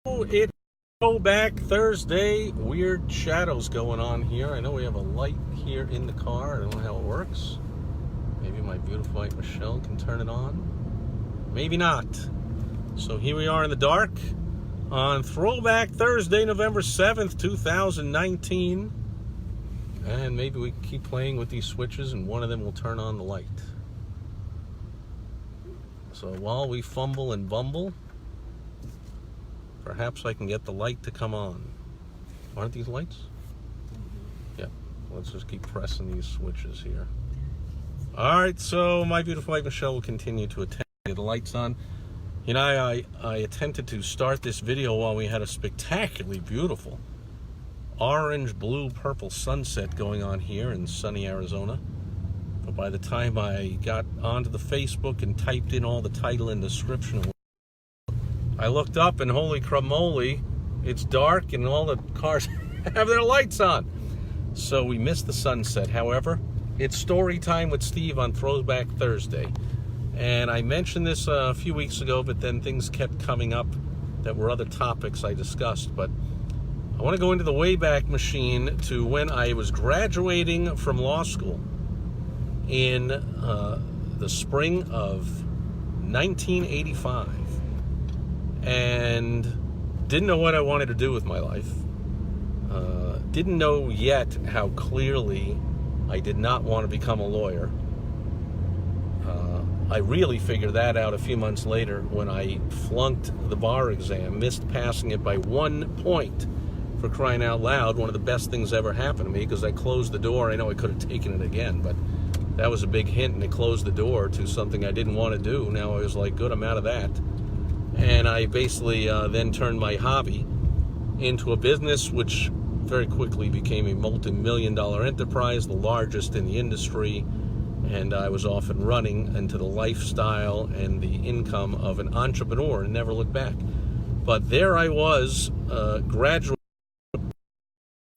It's Throwback Thursday. Weird shadows going on here. I know we have a light here in the car. I don't know how it works. Maybe my beautiful wife Michelle can turn it on. Maybe not. So here we are in the dark on Throwback Thursday, November 7th, 2019. And maybe we can keep playing with these switches and one of them will turn on the light. So while we fumble and bumble, perhaps I can get the light to come on. Aren't these lights? Yeah. Let's just keep pressing these switches here. All right, so my beautiful wife Michelle will continue to attend to get the lights on. You know, I attempted to start this video while we had a spectacularly beautiful orange, blue, purple sunset going on here in sunny Arizona. But by the time I got onto the Facebook and typed in all the title and description, I looked up and holy cramoly, it's dark and all the cars have their lights on. So we missed the sunset. However, it's story time with Steve on Throwback Thursday. And I mentioned this a few weeks ago, but then things kept coming up that were other topics I discussed. But I want to go into the Wayback Machine to when I was graduating from law school in the spring of 1985. And didn't know what I wanted to do with my life. Didn't know yet how clearly I did not want to become a lawyer. I really figured that out a few months later when I flunked the bar exam, missed passing it by 1 point. For crying out loud, one of the best things ever happened to me because I closed the door. I know I could have taken it again, but that was a big hint, and it closed the door to something I didn't want to do. Now I was like, good, I'm out of that. And I basically then turned my hobby into a business, which very quickly became a multi-million-dollar enterprise, the largest in the industry. And I was off and running into the lifestyle and the income of an entrepreneur and never looked back. But there I was, graduating,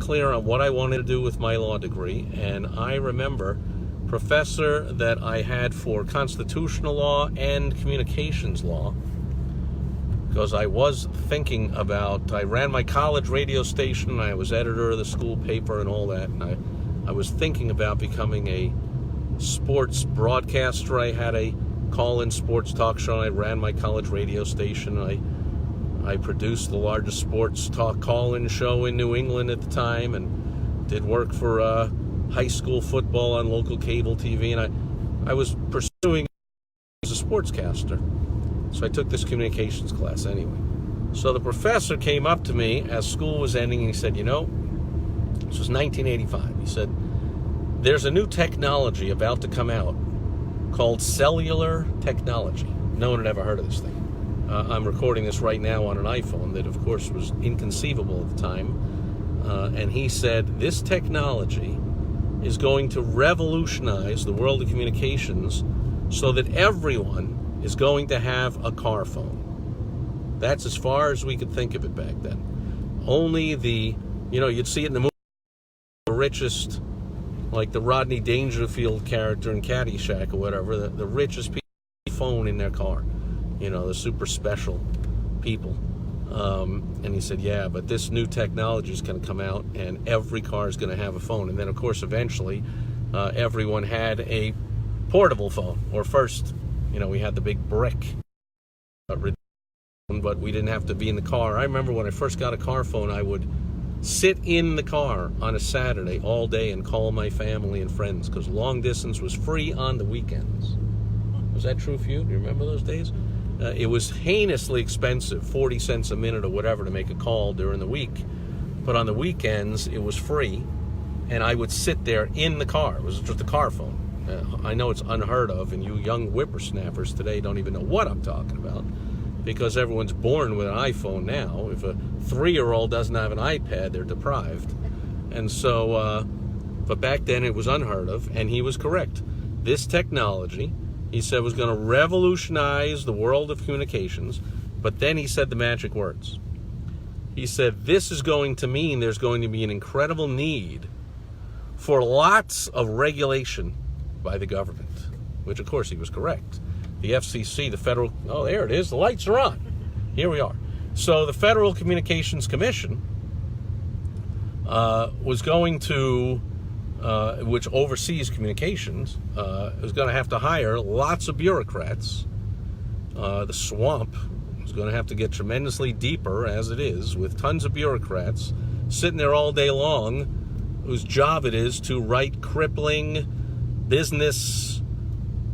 clear on what I wanted to do with my law degree. And I remember professor that I had for constitutional law and communications law, because I was thinking about, I ran my college radio station, and I was editor of the school paper and all that, and I was thinking about becoming a sports broadcaster. I had a call-in sports talk show. I ran my college radio station. I produced the largest sports talk call-in show in New England at the time, and did work for high school football on local cable TV, and I was pursuing as a sportscaster. So I took this communications class anyway. So the professor came up to me as school was ending and he said, you know, this was 1985. He said, there's a new technology about to come out called cellular technology. No one had ever heard of this thing. I'm recording this right now on an iPhone that, of course, was inconceivable at the time. And he said, this technology is going to revolutionize the world of communications so that everyone is going to have a car phone. That's as far as we could think of it back then. Only you'd see it in the movie, the richest, like the Rodney Dangerfield character in Caddyshack or whatever, the richest people have a phone in their car, the super special people. And he said, yeah, but this new technology is going to come out and every car is going to have a phone. And then, of course, eventually everyone had a portable phone, or first, we had the big brick, but we didn't have to be in the car. I remember when I first got a car phone, I would sit in the car on a Saturday all day and call my family and friends because long distance was free on the weekends. Was that true for you? Do you remember those days? It was heinously expensive, 40 cents a minute or whatever to make a call during the week. But on the weekends, it was free, and I would sit there in the car. It was just a car phone. I know it's unheard of, and you young whippersnappers today don't even know what I'm talking about because everyone's born with an iPhone now. If a 3-year-old doesn't have an iPad, they're deprived. And so, but back then it was unheard of, and he was correct. This technology, he said, was going to revolutionize the world of communications, but then he said the magic words. He said, this is going to mean there's going to be an incredible need for lots of regulation by the government, which of course he was correct. The FCC, the federal, oh, there it is, the lights are on. Here we are. So the Federal Communications Commission was going to, which oversees communications, was going to have to hire lots of bureaucrats. The swamp is going to have to get tremendously deeper, as it is, with tons of bureaucrats sitting there all day long, whose job it is to write crippling, business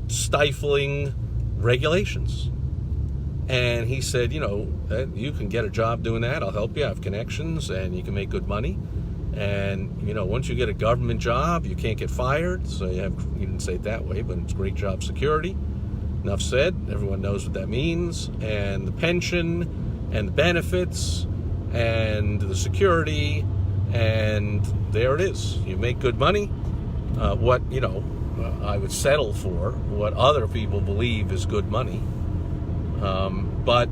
stifling regulations. And he said, you can get a job doing that. I'll help you. I have connections, and you can make good money. And, once you get a government job, you can't get fired. So he didn't say it that way, but it's great job security. Enough said. Everyone knows what that means. And the pension and the benefits and the security, and there it is. You make good money. I would settle for what other people believe is good money. But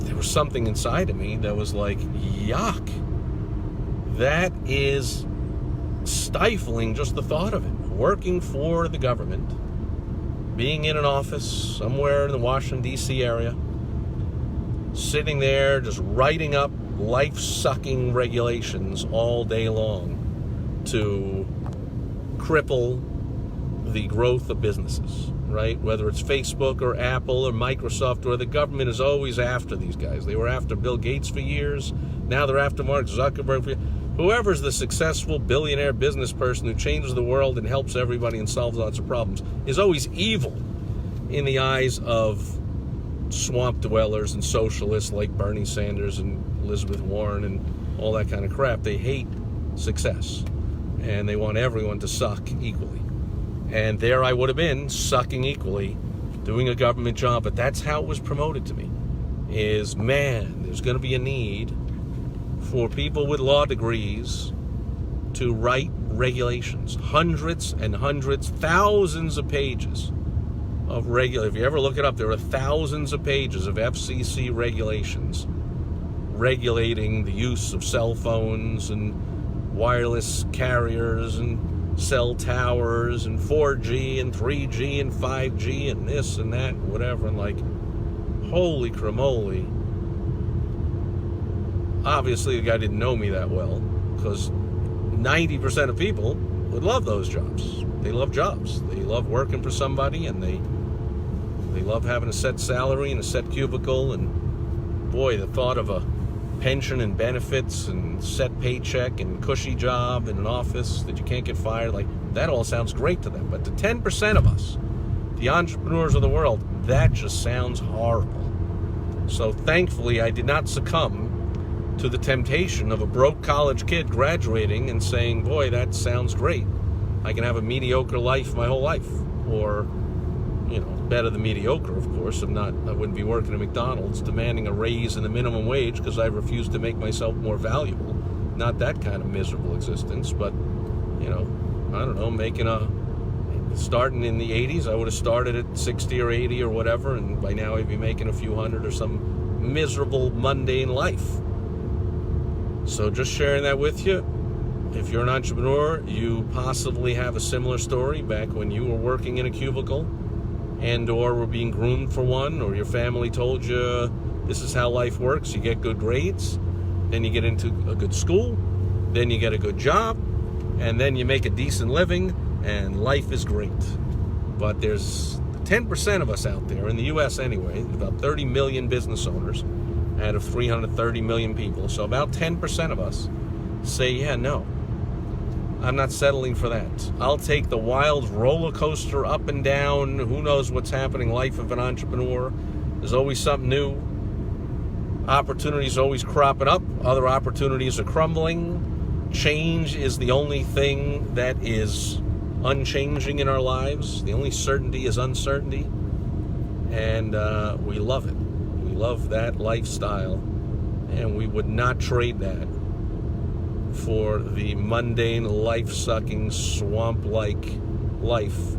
there was something inside of me that was like, yuck. That is stifling, just the thought of it. Working for the government, being in an office somewhere in the Washington, D.C. area, sitting there just writing up life-sucking regulations all day long to cripple the growth of businesses, right? Whether it's Facebook or Apple or Microsoft, or the government is always after these guys. They were after Bill Gates for years. Now they're after Mark Zuckerberg for years. Whoever's the successful billionaire business person who changes the world and helps everybody and solves lots of problems is always evil in the eyes of swamp dwellers and socialists like Bernie Sanders and Elizabeth Warren and all that kind of crap. They hate success, and they want everyone to suck equally. And there I would have been, sucking equally, doing a government job. But that's how it was promoted to me, is, man, there's going to be a need for people with law degrees to write regulations. Hundreds and hundreds, thousands of pages of if you ever look it up, there are thousands of pages of FCC regulations regulating the use of cell phones and wireless carriers and cell towers and 4G and 3G and 5G and this and that and whatever. And like, holy cramoly. Obviously, the guy didn't know me that well, because 90% of people would love those jobs. They love jobs. They love working for somebody, and they love having a set salary and a set cubicle. And boy, the thought of a pension and benefits and set paycheck and cushy job in an office that you can't get fired, like, that all sounds great to them. But to 10% of us, the entrepreneurs of the world, that just sounds horrible. So thankfully, I did not succumb to the temptation of a broke college kid graduating and saying, boy, that sounds great. I can have a mediocre life my whole life. Or, better than mediocre, of course. I wouldn't be working at McDonald's demanding a raise in the minimum wage because I refuse to make myself more valuable. Not that kind of miserable existence, but, I don't know, starting in the 80s, I would have started at 60 or 80 or whatever, and by now I'd be making a few hundred or some miserable, mundane life. So just sharing that with you. If you're an entrepreneur, you possibly have a similar story back when you were working in a cubicle and or were being groomed for one, or your family told you this is how life works. You get good grades, then you get into a good school, then you get a good job, and then you make a decent living, and life is great. But there's 10% of us out there, in the U.S. anyway, about 30 million business owners out of 330 million people. So about 10% of us say, yeah, no, I'm not settling for that. I'll take the wild roller coaster up and down, who knows what's happening, life of an entrepreneur. There's always something new. Opportunities always cropping up. Other opportunities are crumbling. Change is the only thing that is unchanging in our lives. The only certainty is uncertainty. And we love it. We love that lifestyle. And we would not trade that for the mundane, life-sucking, swamp-like life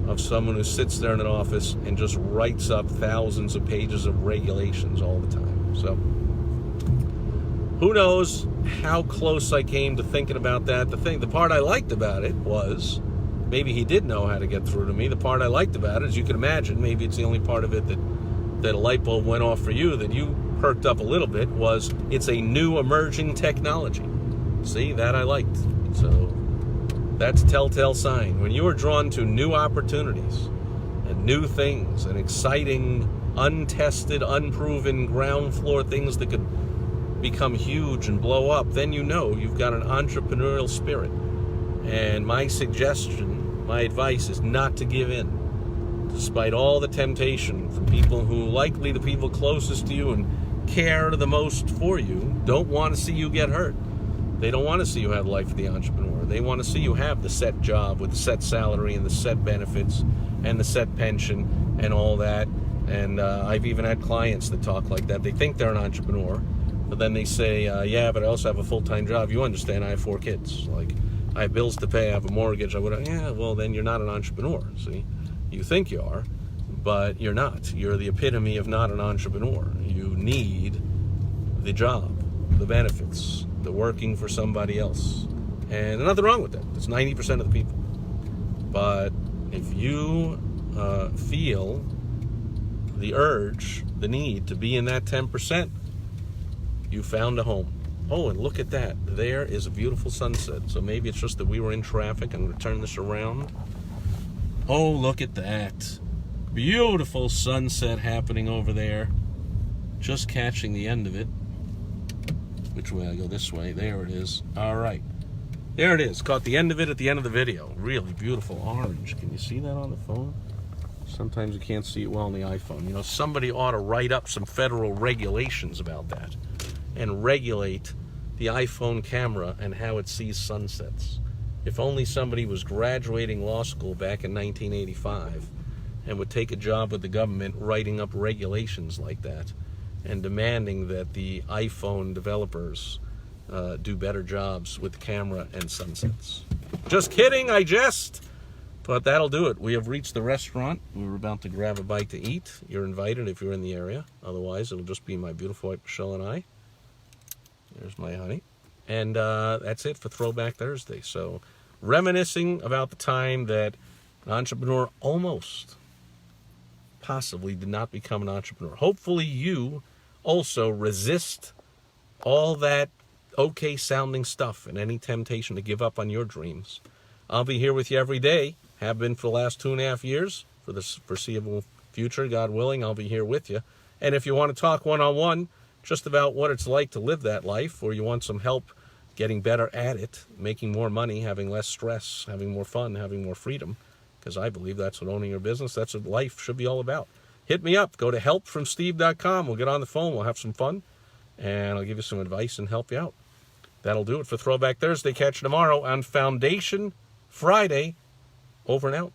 of someone who sits there in an office and just writes up thousands of pages of regulations all the time. So, who knows how close I came to thinking about that. The part I liked about it was, maybe he did know how to get through to me. The part I liked about it, as you can imagine, maybe it's the only part of it that a light bulb went off for you, that you perked up a little bit was it's a new emerging technology. See, that I liked. So that's a telltale sign. When you are drawn to new opportunities and new things and exciting, untested, unproven ground floor things that could become huge and blow up, then you know you've got an entrepreneurial spirit. And my suggestion, my advice is not to give in, despite all the temptation from people who, likely the people closest to you and care the most for you, don't want to see you get hurt. They don't want to see you have life of the entrepreneur. They want to see you have the set job with the set salary and the set benefits and the set pension and all that. And I've even had clients that talk like that. They think they're an entrepreneur, but then they say, yeah, but I also have a full-time job. You understand, I have 4 kids. Like, I have bills to pay, I have a mortgage. Yeah, well, then you're not an entrepreneur, see? You think you are, but you're not. You're the epitome of not an entrepreneur. You need the job, the benefits, the working for somebody else. And there's nothing wrong with that. It's 90% of the people. But if you feel the urge, the need to be in that 10%, you found a home. Oh, and look at that. There is a beautiful sunset. So maybe it's just that we were in traffic. I'm going to turn this around. Oh, look at that. Beautiful sunset happening over there. Just catching the end of it. Which way? I go this way. There it is. All right. There it is. Caught the end of it at the end of the video. Really beautiful orange. Can you see that on the phone? Sometimes you can't see it well on the iPhone. You know, somebody ought to write up some federal regulations about that and regulate the iPhone camera and how it sees sunsets. If only somebody was graduating law school back in 1985 and would take a job with the government writing up regulations like that and demanding that the iPhone developers do better jobs with camera and sunsets. Just kidding, I jest. But that'll do it. We have reached the restaurant. We were about to grab a bite to eat. You're invited if you're in the area. Otherwise, it'll just be my beautiful wife, Michelle, and I. There's my honey. And that's it for Throwback Thursday. So, reminiscing about the time that an entrepreneur almost, possibly did not become an entrepreneur. Hopefully you also resist all that okay-sounding stuff and any temptation to give up on your dreams. I'll be here with you every day. Have been for the last 2.5 years. For the foreseeable future, God willing, I'll be here with you. And if you want to talk one-on-one just about what it's like to live that life, or you want some help getting better at it, making more money, having less stress, having more fun, having more freedom, because I believe that's what owning your business, that's what life should be all about. Hit me up. Go to helpfromsteve.com. We'll get on the phone. We'll have some fun, and I'll give you some advice and help you out. That'll do it for Throwback Thursday. Catch you tomorrow on Foundation Friday. Over and out.